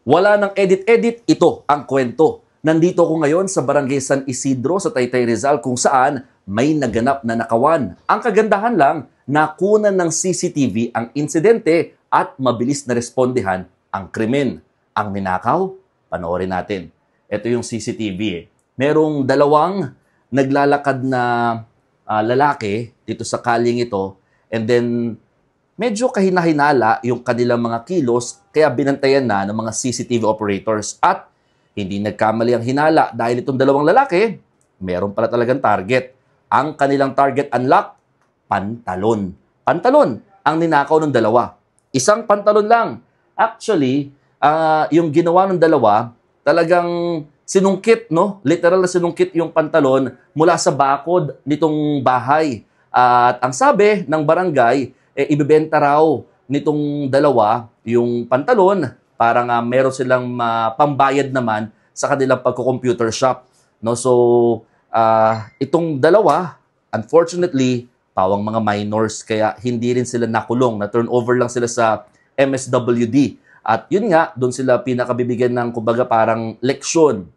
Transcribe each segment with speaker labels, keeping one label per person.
Speaker 1: Wala nang edit-edit, ito ang kwento. Nandito ko ngayon sa Barangay San Isidro sa Taytay Rizal kung saan may naganap na nakawan. Ang kagandahan lang, nakunan ng CCTV ang insidente at mabilis na respondehan ang krimen. Ang ninakaw, panoorin natin. Ito yung CCTV. Merong dalawang naglalakad na lalaki dito sa kalyeng ito, and then medyo kahinahinala yung kanilang mga kilos kaya binantayan na ng mga CCTV operators. At hindi nagkamali ang hinala dahil itong dalawang lalaki, meron pala talagang target. Ang kanilang target unlock, pantalon. Pantalon ang ninakaw ng dalawa. Isang pantalon lang. Actually, yung ginawa ng dalawa, talagang sinungkit, no? Literal na sinungkit yung pantalon mula sa bakod nitong bahay. At ang sabi ng barangay, ibebenta raw nitong dalawa yung pantalon para nga meron silang pambayad naman sa kanilang pagko-computer shop. No? So, itong dalawa, unfortunately, pawang mga minors, kaya hindi rin sila nakulong. Na-turnover lang sila sa MSWD. At yun nga, doon sila pinakabibigyan ng, kumbaga, parang leksyon.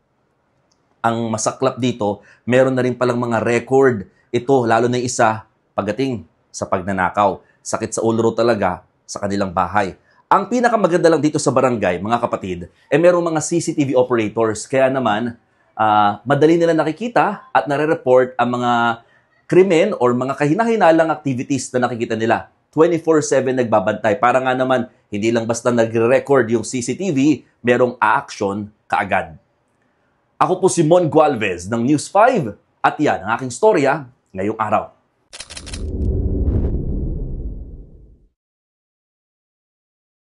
Speaker 1: Ang masaklap dito, meron na rin palang mga record. Ito, lalo na isa, pagdating sa pagnanakaw. Sakit sa ulo talaga sa kanilang bahay. Ang pinakamaganda lang dito sa barangay, mga kapatid, merong mga CCTV operators. Kaya naman, madali nila nakikita at nare-report ang mga krimen or mga kahinahinalang activities na nakikita nila. 24/7 nagbabantay. Para nga naman, hindi lang basta nagre-record yung CCTV, merong action kaagad. Ako po si Mon Gualvez ng News 5 at yan ang aking storya ngayong araw.